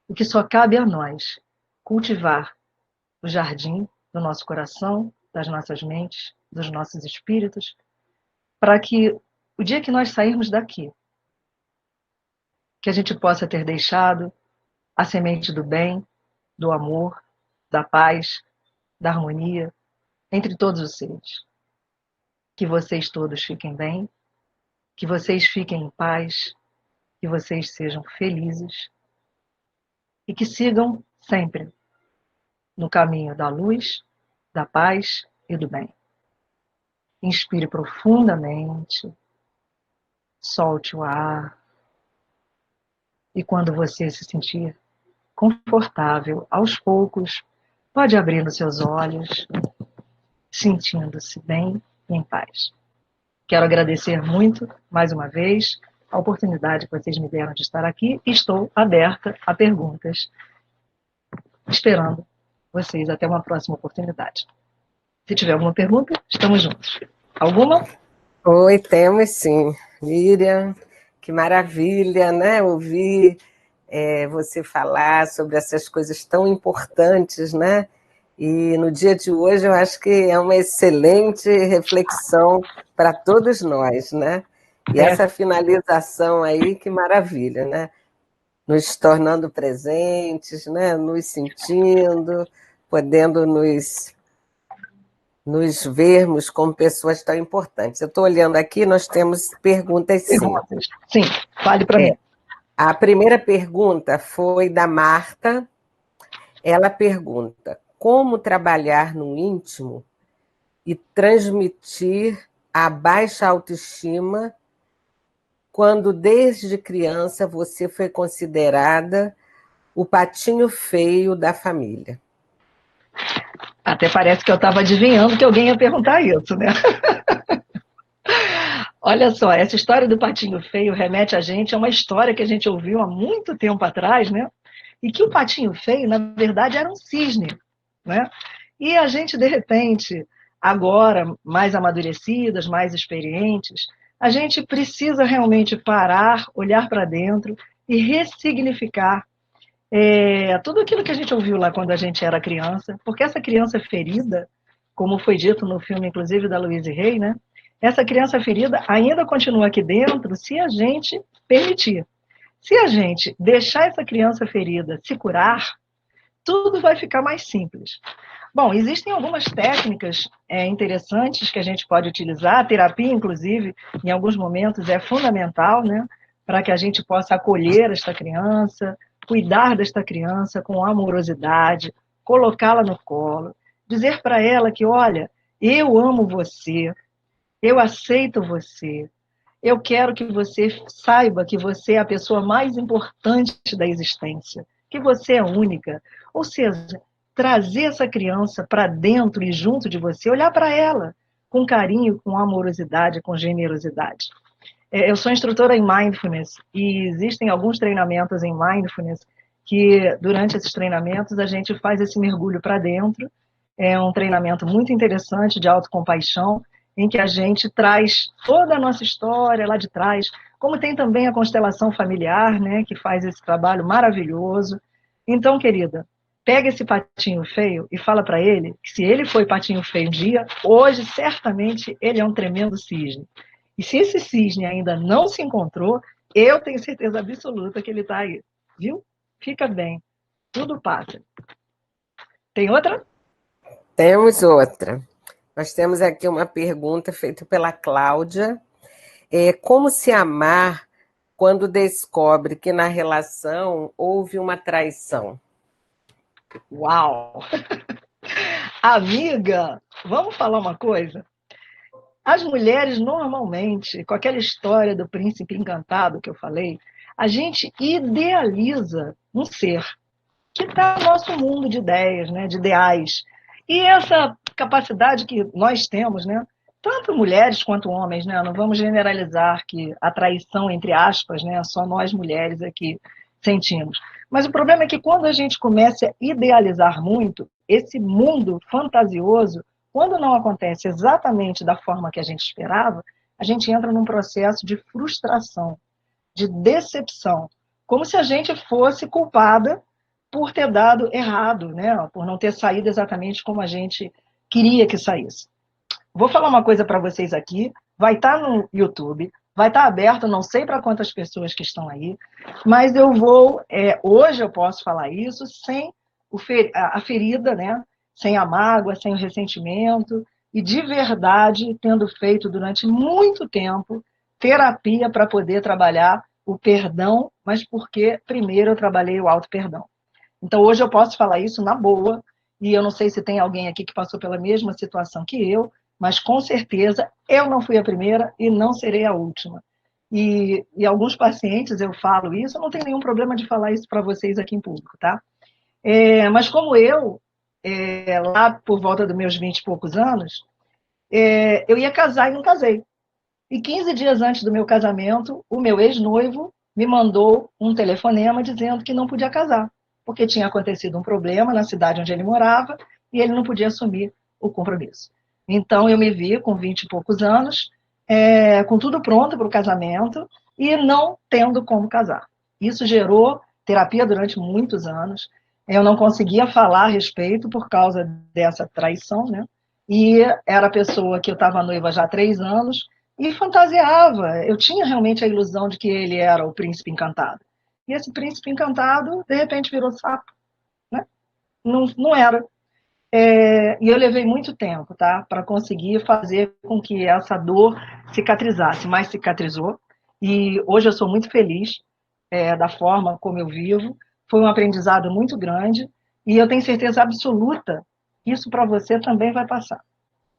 e que só cabe a nós cultivar o jardim do nosso coração, das nossas mentes, dos nossos espíritos, para que o dia que nós sairmos daqui, que a gente possa ter deixado a semente do bem, do amor, da paz, da harmonia entre todos os seres. Que vocês todos fiquem bem, que vocês fiquem em paz, que vocês sejam felizes e que sigam sempre no caminho da luz, da paz e do bem. Inspire profundamente, solte o ar e quando você se sentir confortável, aos poucos, pode abrir os seus olhos, sentindo-se bem e em paz. Quero agradecer muito, mais uma vez, a oportunidade que vocês me deram de estar aqui e estou aberta a perguntas, esperando vocês até uma próxima oportunidade. Se tiver alguma pergunta, estamos juntos. Alguma? Oi, temos sim. Miriam, que maravilha, né? Ouvir você falar sobre essas coisas tão importantes, né? E no dia de hoje eu acho que é uma excelente reflexão para todos nós, né? E essa finalização aí, que maravilha, né? Nos tornando presentes, né? Nos sentindo, podendo nos vermos como pessoas tão importantes. Eu estou olhando aqui, nós temos perguntas, sim. Sim, fale para mim. A primeira pergunta foi da Marta. Ela pergunta: como trabalhar no íntimo e transmitir a baixa autoestima quando desde criança você foi considerada o patinho feio da família? Até parece que eu estava adivinhando que alguém ia perguntar isso, né? Olha só, essa história do patinho feio remete a gente a uma história que a gente ouviu há muito tempo atrás, né? E que o patinho feio, na verdade, era um cisne, né? E a gente, de repente, agora, mais amadurecidas, mais experientes, a gente precisa realmente parar, olhar para dentro e ressignificar tudo aquilo que a gente ouviu lá quando a gente era criança, porque essa criança ferida, como foi dito no filme, inclusive, da Louise Hay, né? Essa criança ferida ainda continua aqui dentro se a gente permitir. Se a gente deixar essa criança ferida se curar, tudo vai ficar mais simples. Bom, existem algumas técnicas interessantes que a gente pode utilizar, a terapia, inclusive, em alguns momentos é fundamental, né? Para que a gente possa acolher esta criança, cuidar desta criança com amorosidade, colocá-la no colo, dizer para ela que, olha, eu amo você, eu aceito você, eu quero que você saiba que você é a pessoa mais importante da existência, que você é única. Ou seja, trazer essa criança para dentro e junto de você, olhar para ela com carinho, com amorosidade, com generosidade. Eu sou instrutora em Mindfulness e existem alguns treinamentos em Mindfulness que, durante esses treinamentos, a gente faz esse mergulho para dentro. É um treinamento muito interessante de autocompaixão, em que a gente traz toda a nossa história lá de trás, como tem também a constelação familiar, né, que faz esse trabalho maravilhoso. Então, querida, pega esse patinho feio e fala para ele que se ele foi patinho feio um dia, hoje certamente ele é um tremendo cisne. E se esse cisne ainda não se encontrou, eu tenho certeza absoluta que ele está aí. Viu? Fica bem. Tudo passa. Tem outra? Temos outra. Nós temos aqui uma pergunta feita pela Cláudia. Como se amar quando descobre que na relação houve uma traição? Uau! Amiga, vamos falar uma coisa? As mulheres, normalmente, com aquela história do príncipe encantado que eu falei, a gente idealiza um ser que está no nosso mundo de ideias, né, de ideais. E essa capacidade que nós temos, né, tanto mulheres quanto homens, né, não vamos generalizar que a traição, entre aspas, né, só nós mulheres aqui sentimos. Mas o problema é que quando a gente começa a idealizar muito, esse mundo fantasioso, quando não acontece exatamente da forma que a gente esperava, a gente entra num processo de frustração, de decepção, como se a gente fosse culpada por ter dado errado, né? Por não ter saído exatamente como a gente queria que saísse. Vou falar uma coisa para vocês aqui, vai estar no YouTube, vai estar aberto, não sei para quantas pessoas que estão aí, mas eu vou, hoje eu posso falar isso sem a ferida, né? Sem a mágoa, sem o ressentimento, e de verdade tendo feito durante muito tempo terapia para poder trabalhar o perdão, mas porque primeiro eu trabalhei o auto-perdão. Então, hoje eu posso falar isso na boa, e eu não sei se tem alguém aqui que passou pela mesma situação que eu, mas com certeza eu não fui a primeira e não serei a última. E alguns pacientes eu falo isso, eu não tenho nenhum problema de falar isso para vocês aqui em público, tá? Mas como lá por volta dos meus 20 e poucos anos, eu ia casar e não casei. E 15 dias antes do meu casamento, o meu ex-noivo me mandou um telefonema dizendo que não podia casar, porque tinha acontecido um problema na cidade onde ele morava e ele não podia assumir o compromisso. Então, eu me vi com 20 e poucos anos, com tudo pronto para o casamento e não tendo como casar. Isso gerou terapia durante muitos anos. Eu não conseguia falar a respeito por causa dessa traição, né? E era a pessoa que eu estava noiva já há 3 anos e fantasiava. Eu tinha realmente a ilusão de que ele era o príncipe encantado. E esse príncipe encantado, de repente, virou sapo. Né? Não era. E eu levei muito tempo, tá? Para conseguir fazer com que essa dor cicatrizasse, mas cicatrizou. E hoje eu sou muito feliz da forma como eu vivo. Foi um aprendizado muito grande. E eu tenho certeza absoluta que isso para você também vai passar.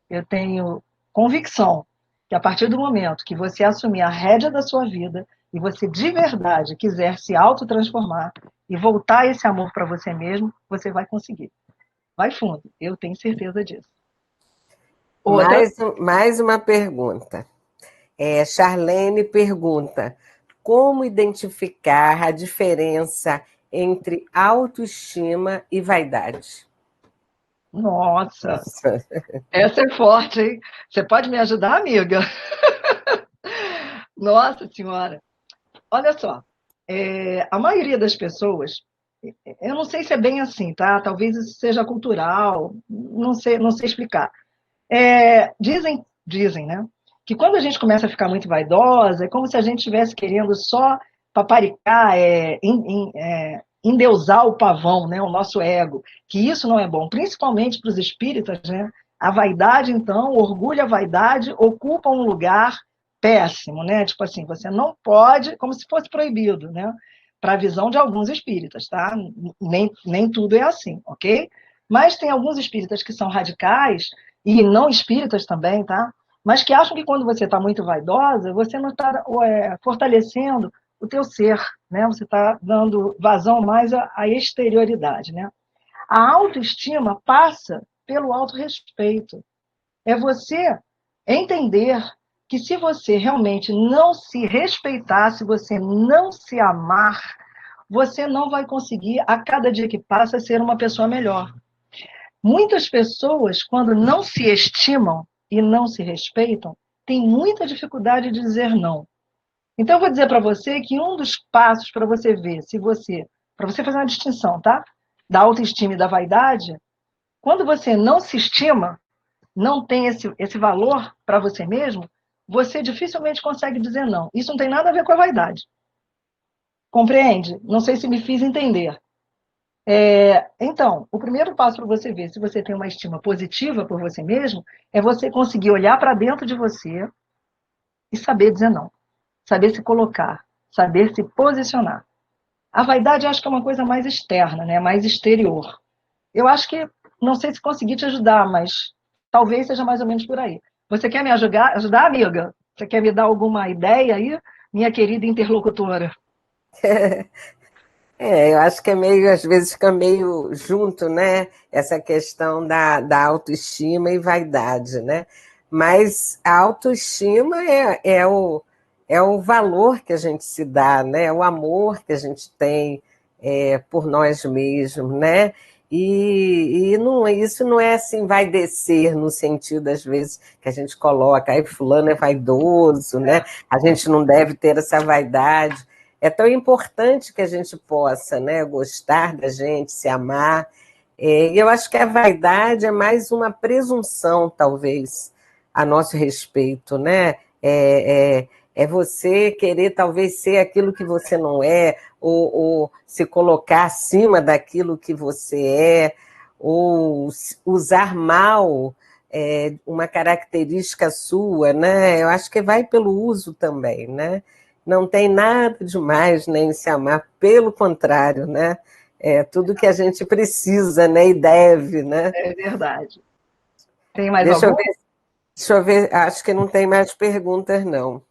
Eu tenho convicção que a partir do momento que você assumir a rédea da sua vida e você de verdade quiser se autotransformar e voltar esse amor para você mesmo, você vai conseguir. Vai fundo, eu tenho certeza disso. Mais uma pergunta. Charlene pergunta: como identificar a diferença entre autoestima e vaidade? Nossa, essa é forte, hein? Você pode me ajudar, amiga? Nossa Senhora. Olha só, a maioria das pessoas, eu não sei se é bem assim, tá? Talvez isso seja cultural, não sei explicar. Dizem, né? Que quando a gente começa a ficar muito vaidosa, é como se a gente estivesse querendo só paparicar, endeusar o pavão, né? O nosso ego, que isso não é bom, principalmente para os espíritas, né? A vaidade, então, o orgulho e a vaidade ocupam um lugar péssimo, né? Tipo assim, você não pode, como se fosse proibido, né? Para a visão de alguns espíritas, tá? Nem tudo é assim, ok? Mas tem alguns espíritas que são radicais, e não espíritas também, tá? mas que acham que quando você está muito vaidosa, você não está fortalecendo o teu ser, né? Você está dando vazão mais à exterioridade, né? A autoestima passa pelo autorrespeito. É você entender que se você realmente não se respeitar, se você não se amar, você não vai conseguir, a cada dia que passa, ser uma pessoa melhor. Muitas pessoas, quando não se estimam e não se respeitam, têm muita dificuldade de dizer não. Então, eu vou dizer para você que um dos passos para você ver se você, para você fazer uma distinção, tá? Da autoestima e da vaidade, quando você não se estima, não tem esse valor para você mesmo, você dificilmente consegue dizer não. Isso não tem nada a ver com a vaidade. Compreende? Não sei se me fiz entender. Então, o primeiro passo para você ver se você tem uma estima positiva por você mesmo é você conseguir olhar para dentro de você e saber dizer não. Saber se colocar, saber se posicionar. A vaidade eu acho que é uma coisa mais externa, né? Mais exterior. Eu acho que, não sei se consegui te ajudar, mas talvez seja mais ou menos por aí. Você quer me ajudar, amiga? Você quer me dar alguma ideia aí, minha querida interlocutora? Eu acho que é meio, às vezes fica meio junto, né? Essa questão da autoestima e vaidade, né? Mas a autoestima é o valor que a gente se dá, né? O amor que a gente tem por nós mesmos, né? E não, isso não é assim, vai descer no sentido, às vezes, que a gente coloca, aí fulano é vaidoso, né? A gente não deve ter essa vaidade. É tão importante que a gente possa, né, gostar da gente, se amar. E eu acho que a vaidade é mais uma presunção, talvez, a nosso respeito, né? É você querer, talvez, ser aquilo que você não é, ou se colocar acima daquilo que você é, ou usar mal uma característica sua, né? Eu acho que vai pelo uso também, né? Não tem nada demais nem em se amar, pelo contrário, né? É tudo que a gente precisa, né? E deve, né? É verdade. Tem mais Deixa algum? deixa eu ver, acho que não tem mais perguntas, não.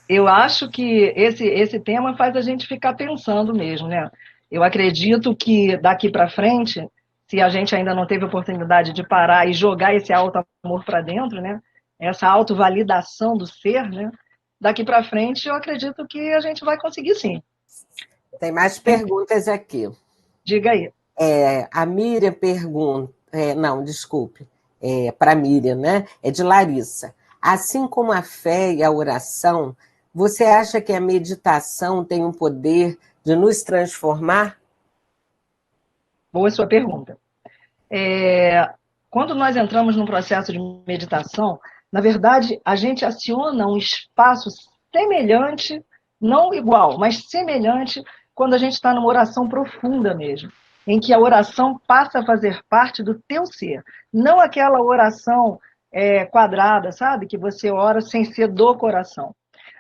Eu acho que esse tema faz a gente ficar pensando mesmo, né? Eu acredito que daqui para frente, se a gente ainda não teve oportunidade de parar e jogar esse alto amor para dentro, né? Essa autovalidação do ser, né? Daqui para frente, eu acredito que a gente vai conseguir sim. Tem mais perguntas aqui. Diga aí. A Miriam pergunta, não, desculpe, para a Miriam, né? É de Larissa. Assim como a fé e a oração, você acha que a meditação tem um poder de nos transformar? Boa sua pergunta. Quando nós entramos num processo de meditação, na verdade, a gente aciona um espaço semelhante, não igual, mas semelhante, quando a gente está numa oração profunda mesmo, em que a oração passa a fazer parte do teu ser, não aquela oração quadrada, sabe? Que você ora sem ser do coração.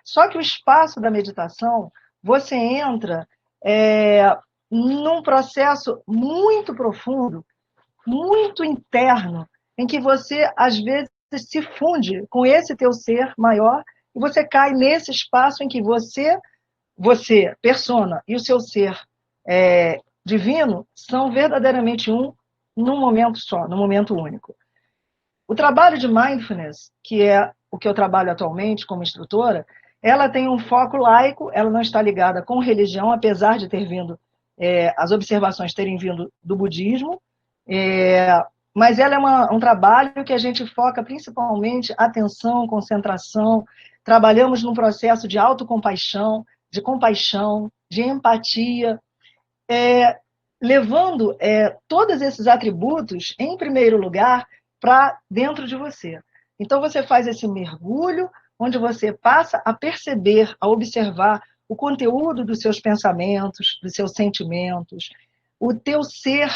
Só que o espaço da meditação, você entra num processo muito profundo, muito interno, em que você, às vezes, se funde com esse teu ser maior e você cai nesse espaço em que você, persona, e o seu ser divino são verdadeiramente um num momento só, num momento único. O trabalho de mindfulness, que é o que eu trabalho atualmente como instrutora, ela tem um foco laico, ela não está ligada com religião, apesar de ter vindo, as observações terem vindo do budismo, mas ela é um trabalho que a gente foca principalmente atenção, concentração, trabalhamos num processo de autocompaixão, de compaixão, de empatia, levando todos esses atributos, em primeiro lugar, para dentro de você. Então, você faz esse mergulho, onde você passa a perceber, a observar o conteúdo dos seus pensamentos, dos seus sentimentos, o teu ser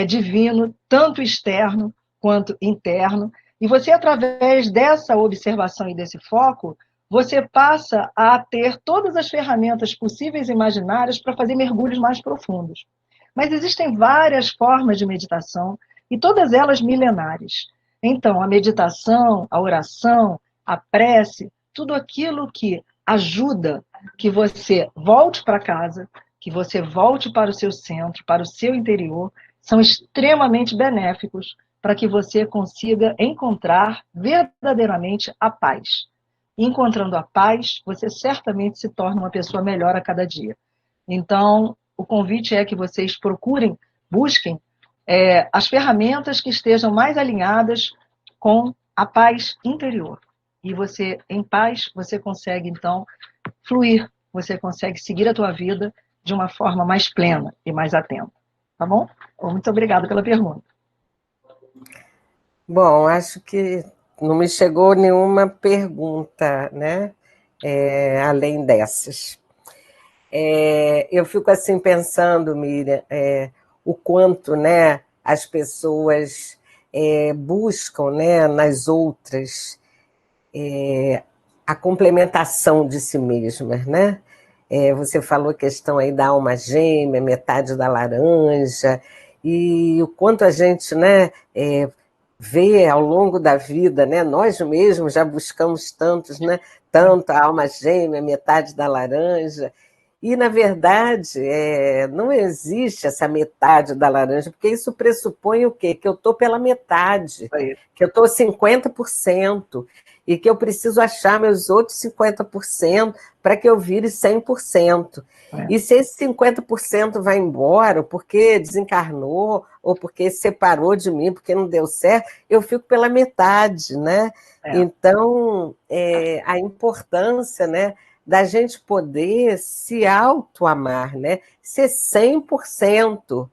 divino, tanto externo quanto interno, e você, através dessa observação e desse foco, você passa a ter todas as ferramentas possíveis e imaginárias para fazer mergulhos mais profundos. Mas existem várias formas de meditação, e todas elas milenares. Então, a meditação, a oração, a prece, tudo aquilo que ajuda que você volte para casa, que você volte para o seu centro, para o seu interior, são extremamente benéficos para que você consiga encontrar verdadeiramente a paz. E encontrando a paz, você certamente se torna uma pessoa melhor a cada dia. Então, o convite é que vocês procurem, busquem as ferramentas que estejam mais alinhadas com a paz interior. E você, em paz, você consegue, então, fluir, você consegue seguir a tua vida de uma forma mais plena e mais atenta. Tá bom? Muito obrigada pela pergunta. Bom, acho que não me chegou nenhuma pergunta, né? Além dessas. Eu fico assim pensando, Miriam, o quanto, né, as pessoas buscam, né, nas outras a complementação de si mesmas, né? Você falou a questão aí da alma gêmea, metade da laranja, e o quanto a gente, né, vê ao longo da vida, né? Nós mesmos já buscamos tantos, né? Tanto a alma gêmea, metade da laranja. E, na verdade, não existe essa metade da laranja, porque isso pressupõe o quê? Que eu estou pela metade, que eu estou 50%, e que eu preciso achar meus outros 50% para que eu vire 100%. E se esse 50% vai embora, porque desencarnou, ou porque separou de mim, porque não deu certo, eu fico pela metade, né? Então, a importância, né, da gente poder se auto-amar, né? Ser 100%,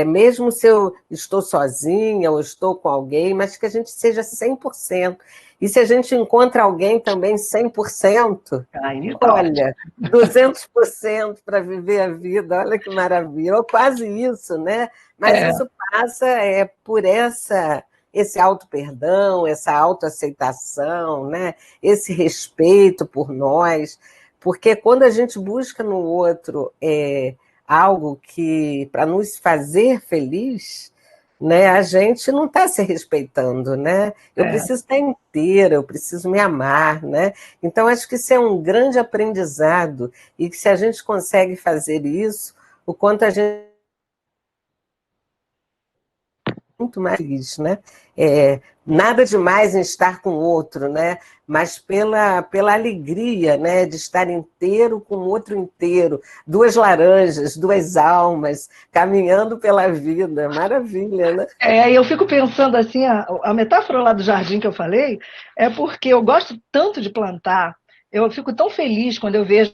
mesmo se eu estou sozinha ou estou com alguém, mas que a gente seja 100%. E se a gente encontra alguém também 100%, olha, 200% para viver a vida, olha que maravilha, ou quase isso, né? Mas isso passa por esse auto-perdão, essa autoaceitação, né? Esse respeito por nós, porque quando a gente busca no outro algo que para nos fazer feliz, né, a gente não está se respeitando, né? Eu preciso estar inteira, eu preciso me amar, né? Então, acho que isso é um grande aprendizado e que se a gente consegue fazer isso, o quanto a gente muito mais feliz, né? Nada demais em estar com o outro, né? Mas pela alegria, né? De estar inteiro com o outro inteiro, duas laranjas, duas almas, caminhando pela vida, maravilha, né? Eu fico pensando assim, a metáfora lá do jardim que eu falei, é porque eu gosto tanto de plantar, eu fico tão feliz quando eu vejo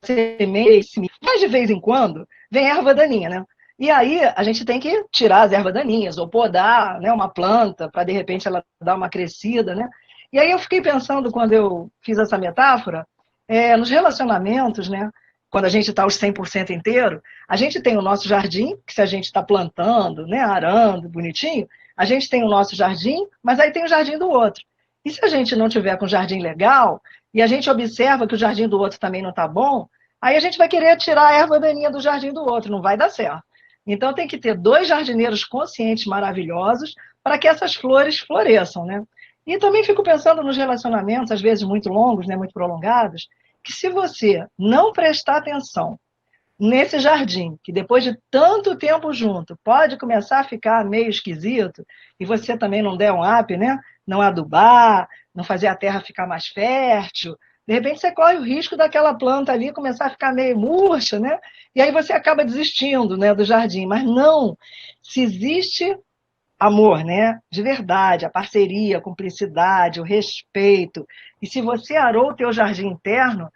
sementes, mas de vez em quando vem erva daninha, né? E aí a gente tem que tirar as ervas daninhas, ou podar, né, uma planta, para de repente ela dar uma crescida, né? E aí eu fiquei pensando, quando eu fiz essa metáfora, nos relacionamentos, né? Quando a gente está aos 100% inteiro, a gente tem o nosso jardim, que se a gente está plantando, né, arando, bonitinho, a gente tem o nosso jardim, mas aí tem o jardim do outro. E se a gente não tiver com o jardim legal, e a gente observa que o jardim do outro também não está bom, aí a gente vai querer tirar a erva daninha do jardim do outro, não vai dar certo. Então tem que ter dois jardineiros conscientes maravilhosos para que essas flores floresçam, né? E também fico pensando nos relacionamentos, às vezes muito longos, né, muito prolongados, que se você não prestar atenção nesse jardim, que depois de tanto tempo junto, pode começar a ficar meio esquisito, e você também não der um up, né? Não adubar, não fazer a terra ficar mais fértil, de repente você corre o risco daquela planta ali começar a ficar meio murcha, né? E aí você acaba desistindo, né, do jardim. Mas não, se existe amor, né, de verdade, a parceria, a cumplicidade, o respeito, e se você arou o teu jardim interno,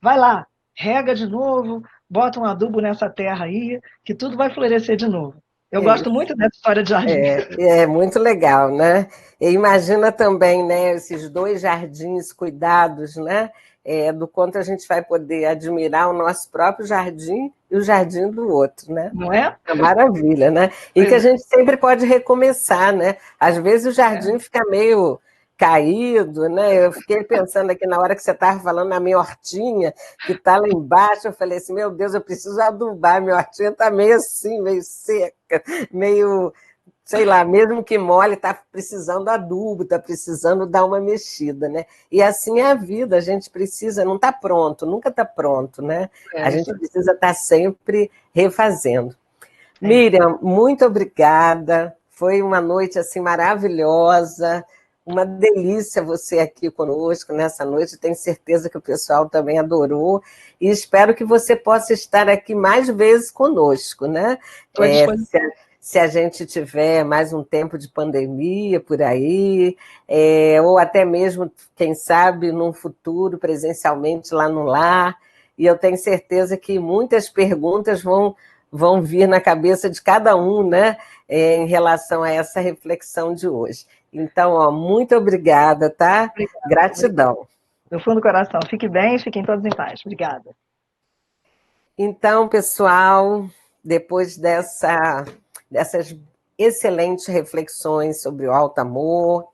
vai lá, rega de novo, bota um adubo nessa terra aí, que tudo vai florescer de novo. Eu gosto muito dessa história de jardim. É muito legal, né? E imagina também, né, esses dois jardins cuidados, né? Do quanto a gente vai poder admirar o nosso próprio jardim e o jardim do outro, né? Não é? É maravilha, né? E que a gente sempre pode recomeçar, né? Às vezes o jardim fica meio caído, né? Eu fiquei pensando aqui na hora que você estava falando na minha hortinha, que está lá embaixo, eu falei assim, meu Deus, eu preciso adubar, minha hortinha está meio assim, meio seca, meio sei lá, mesmo que mole, está precisando adubo, está precisando dar uma mexida, né? E assim é a vida, a gente precisa, não está pronto, nunca está pronto, né? A gente precisa estar sempre refazendo. Miriam, muito obrigada, foi uma noite assim maravilhosa, uma delícia você aqui conosco nessa noite, tenho certeza que o pessoal também adorou, e espero que você possa estar aqui mais vezes conosco, né? Se a gente tiver mais um tempo de pandemia por aí, ou até mesmo, quem sabe, num futuro, presencialmente lá no lar, e eu tenho certeza que muitas perguntas vão vir na cabeça de cada um, né, em relação a essa reflexão de hoje. Então, ó, muito obrigada, tá? Obrigada, gratidão. Obrigada. Do fundo do coração. Fique bem, fiquem todos em paz. Obrigada. Então, pessoal, depois dessas excelentes reflexões sobre o alto amor,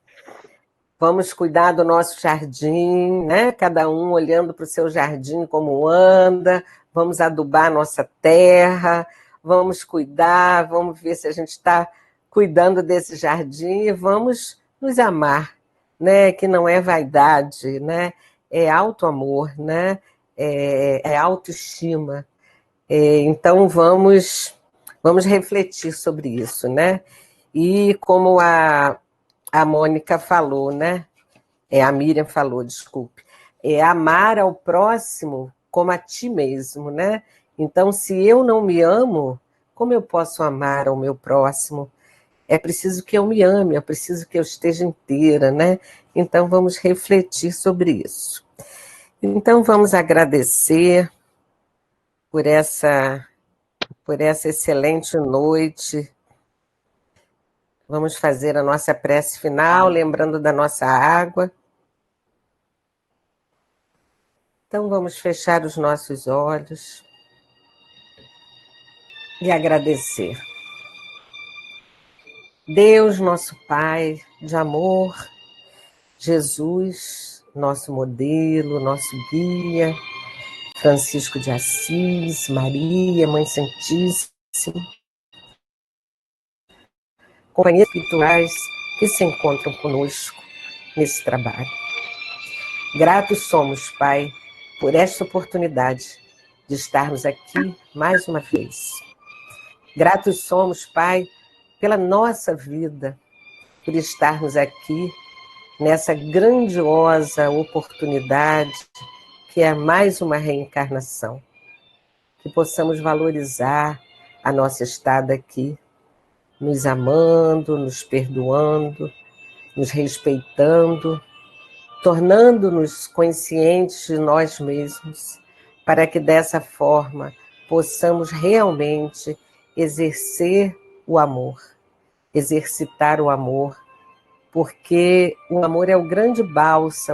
vamos cuidar do nosso jardim, né? Cada um olhando para o seu jardim como anda, vamos adubar a nossa terra, vamos cuidar, vamos ver se a gente está cuidando desse jardim e vamos nos amar, né? Que não é vaidade, né? É auto-amor, né? É autoestima. Então vamos refletir sobre isso, né? E como a Mônica falou, né? A Miriam falou, desculpe. Amar ao próximo como a ti mesmo, né? Então, se eu não me amo, como eu posso amar ao meu próximo? É preciso que eu me ame, é preciso que eu esteja inteira, né? Então, vamos refletir sobre isso. Então, vamos agradecer por essa excelente noite. Vamos fazer a nossa prece final, lembrando da nossa água. Então, vamos fechar os nossos olhos e agradecer. Deus, nosso Pai de amor, Jesus, nosso modelo, nosso guia, Francisco de Assis, Maria, Mãe Santíssima, companhias espirituais que se encontram conosco nesse trabalho. Gratos somos, Pai, por esta oportunidade de estarmos aqui mais uma vez. Gratos somos, Pai, pela nossa vida, por estarmos aqui nessa grandiosa oportunidade que é mais uma reencarnação. Que possamos valorizar a nossa estada aqui, nos amando, nos perdoando, nos respeitando, tornando-nos conscientes de nós mesmos, para que dessa forma possamos realmente exercer o amor, exercitar o amor, porque o amor é o grande bálsamo